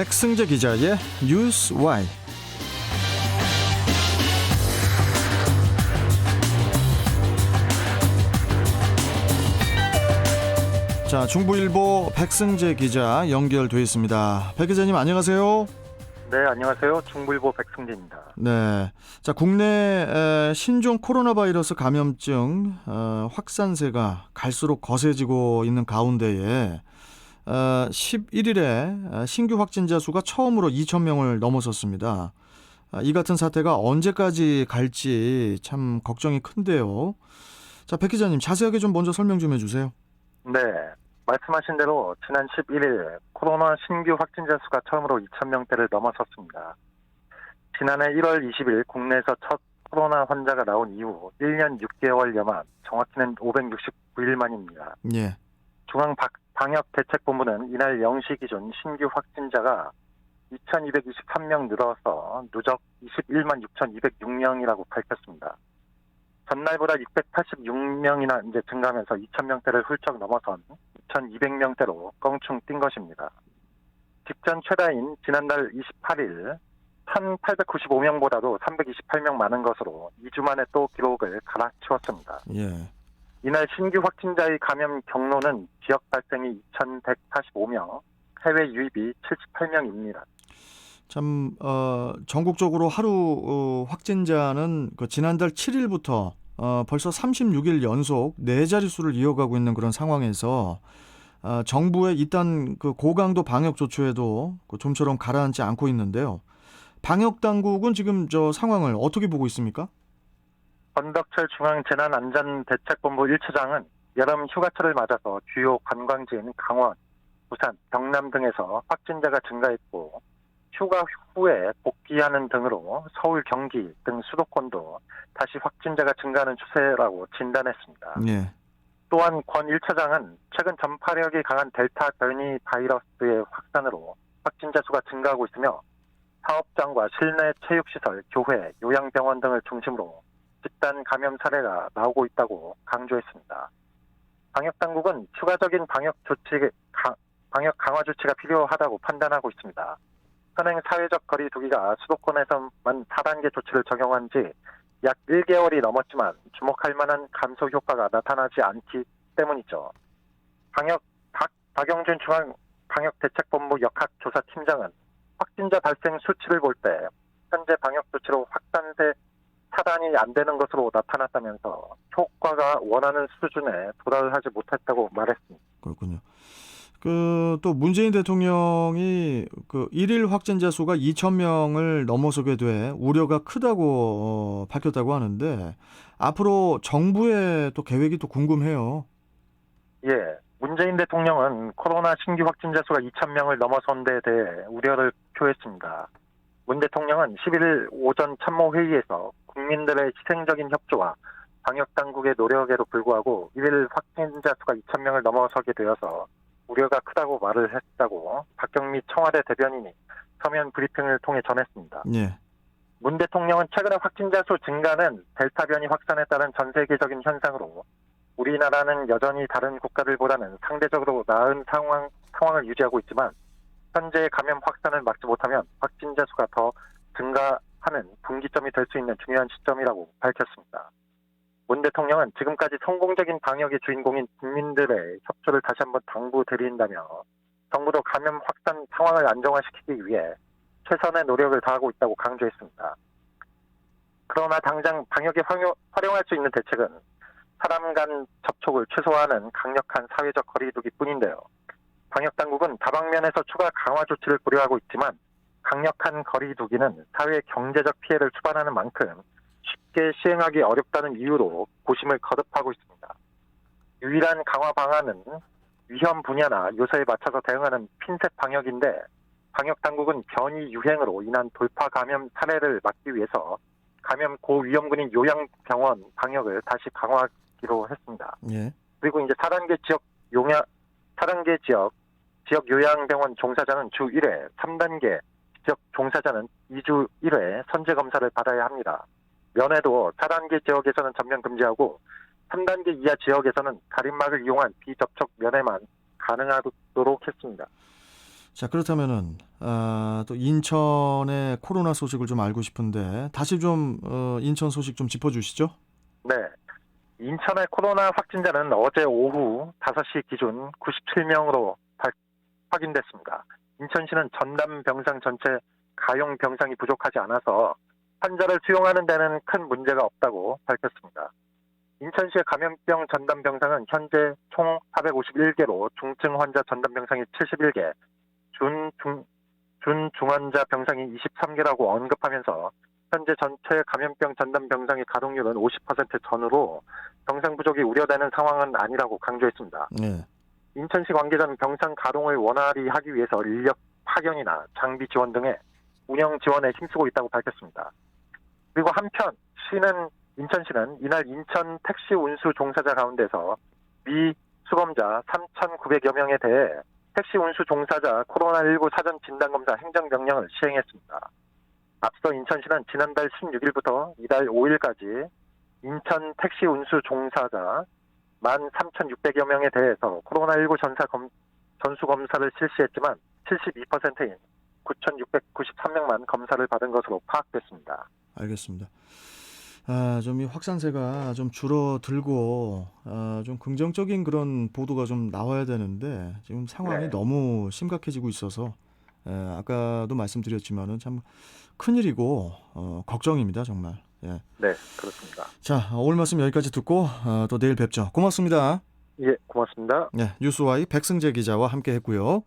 백승재 기자의 뉴스 Y. 자, 중부일보 백승재 기자 연결돼 있습니다. 백 기자님 안녕하세요. 네, 안녕하세요. 중부일보 백승재입니다. 네, 자, 국내 신종 코로나 바이러스 감염증 확산세가 갈수록 거세지고 있는 가운데에 11일에 신규 확진자 수가 처음으로 2,000명을 넘어섰습니다. 이 같은 사태가 언제까지 갈지 참 걱정이 큰데요. 자, 백 기자님 자세하게 좀 먼저 설명 좀 해주세요. 네, 말씀하신 대로 지난 11일 코로나 신규 확진자 수가 처음으로 2,000명대를 넘어섰습니다. 지난해 1월 20일 국내에서 첫 코로나 환자가 나온 이후 1년 6개월여만, 정확히는 569일 만입니다. 예. 중앙방역대책본부는 이날 0시 기준 신규 확진자가 2,223명 늘어서 누적 21만 6,206명이라고 밝혔습니다. 전날보다 686명이나 이제 증가하면서 2,000명대를 훌쩍 넘어선 2,200명대로 껑충 뛴 것입니다. 직전 최다인 지난달 28일 1,895명보다도 328명 많은 것으로 2주 만에 또 기록을 갈아치웠습니다. 예. 이날 신규 확진자의 감염 경로는 지역 발생이 2,145명, 해외 유입이 78명입니다. 참 전국적으로 하루 확진자는 그 지난달 7일부터 벌써 36일 연속 네 자릿수를 이어가고 있는 그런 상황에서 정부의 일단 그 고강도 방역 조치에도 좀처럼 가라앉지 않고 있는데요. 방역 당국은 지금 저 상황을 어떻게 보고 있습니까? 권덕철 중앙재난안전대책본부 1차장은 여름 휴가철을 맞아서 주요 관광지인 강원, 부산, 경남 등에서 확진자가 증가했고 휴가 후에 복귀하는 등으로 서울, 경기 등 수도권도 다시 확진자가 증가하는 추세라고 진단했습니다. 예. 또한 권 1차장은 최근 전파력이 강한 델타 변이 바이러스의 확산으로 확진자 수가 증가하고 있으며 사업장과 실내 체육시설, 교회, 요양병원 등을 중심으로 집단 감염 사례가 나오고 있다고 강조했습니다. 방역당국은 추가적인 방역 강화 조치가 필요하다고 판단하고 있습니다. 현행 사회적 거리 두기가 수도권에서만 4단계 조치를 적용한 지 약 1개월이 넘었지만 주목할 만한 감소 효과가 나타나지 않기 때문이죠. 박영준 중앙방역대책본부 역학조사팀장은 확진자 발생 수치를 볼 때 현재 방역 조치로 확산세 차단이 안 되는 것으로 나타났다면서 효과가 원하는 수준에 도달하지 못했다고 말했습니다. 그렇군요. 또 문재인 대통령이 그 일일 확진자 수가 2,000명을 넘어서게 돼 우려가 크다고 밝혔다고 하는데 앞으로 정부의 또 계획이 또 궁금해요. 예, 문재인 대통령은 코로나 신규 확진자 수가 2,000명을 넘어선 데 대해 우려를 표했습니다. 문 대통령은 11일 오전 참모회의에서 국민들의 희생적인 협조와 방역당국의 노력에도 불구하고 일일 확진자 수가 2,000명을 넘어서게 되어서 우려가 크다고 말을 했다고 박경미 청와대 대변인이 서면 브리핑을 통해 전했습니다. 예. 문 대통령은 최근의 확진자 수 증가는 델타 변이 확산에 따른 전 세계적인 현상으로 우리나라는 여전히 다른 국가들보다는 상대적으로 나은 상황을 유지하고 있지만 현재의 감염 확산을 막지 못하면 확진자 수가 더 증가하는 분기점이 될 수 있는 중요한 시점이라고 밝혔습니다. 문 대통령은 지금까지 성공적인 방역의 주인공인 국민들의 협조를 다시 한번 당부드린다며 정부도 감염 확산 상황을 안정화시키기 위해 최선의 노력을 다하고 있다고 강조했습니다. 그러나 당장 방역에 활용할 수 있는 대책은 사람 간 접촉을 최소화하는 강력한 사회적 거리두기 뿐인데요. 방역당국은 다방면에서 추가 강화 조치를 고려하고 있지만 강력한 거리두기는 사회 경제적 피해를 추발하는 만큼 쉽게 시행하기 어렵다는 이유로 고심을 거듭하고 있습니다. 유일한 강화 방안은 위험 분야나 요소에 맞춰서 대응하는 핀셋 방역인데 방역당국은 변이 유행으로 인한 돌파 감염 사례를 막기 위해서 감염 고위험군인 요양병원 방역을 다시 강화하기로 했습니다. 예. 그리고 이제 4단계 지역 요양병원 종사자는 주 1회, 3단계 지역 종사자는 2주 1회 선제 검사를 받아야 합니다. 면회도 4단계 지역에서는 전면 금지하고 3단계 이하 지역에서는 가림막을 이용한 비접촉 면회만 가능하도록 했습니다. 자, 그렇다면은 또 인천의 코로나 소식을 좀 알고 싶은데 다시 좀 인천 소식 좀 짚어주시죠. 네. 인천의 코로나 확진자는 어제 오후 5시 기준 97명으로 확인됐습니다. 인천시는 전담 병상 전체 가용 병상이 부족하지 않아서 환자를 수용하는 데는 큰 문제가 없다고 밝혔습니다. 인천시의 감염병 전담 병상은 현재 총 451개로 중증 환자 전담 병상이 71개, 준중환자 병상이 23개라고 언급하면서 현재 전체 감염병 전담 병상의 가동률은 50% 전후로 병상 부족이 우려되는 상황은 아니라고 강조했습니다. 네. 인천시 관계자는 병상 가동을 원활히 하기 위해서 인력 파견이나 장비 지원 등의 운영 지원에 힘쓰고 있다고 밝혔습니다. 그리고 한편 인천시는 이날 인천 택시 운수 종사자 가운데서 미수검자 3,900여 명에 대해 택시 운수 종사자 코로나19 사전 진단검사 행정명령을 시행했습니다. 앞서 인천시는 지난달 16일부터 이달 5일까지 인천 택시 운수 종사자 13,600여 명에 대해서 코로나19 전수검사를 실시했지만 72%인 9,693명만 검사를 받은 것으로 파악됐습니다. 알겠습니다. 좀 이 확산세가 좀 줄어들고 좀 긍정적인 그런 보도가 좀 나와야 되는데 지금 상황이 네. 너무 심각해지고 있어서 아까도 말씀드렸지만은 참 큰일이고 걱정입니다, 정말. 예. 네, 그렇습니다. 자, 오늘 말씀 여기까지 듣고 또 내일 뵙죠. 고맙습니다. 예, 고맙습니다. 네, 뉴스와이 백승재 기자와 함께 했고요.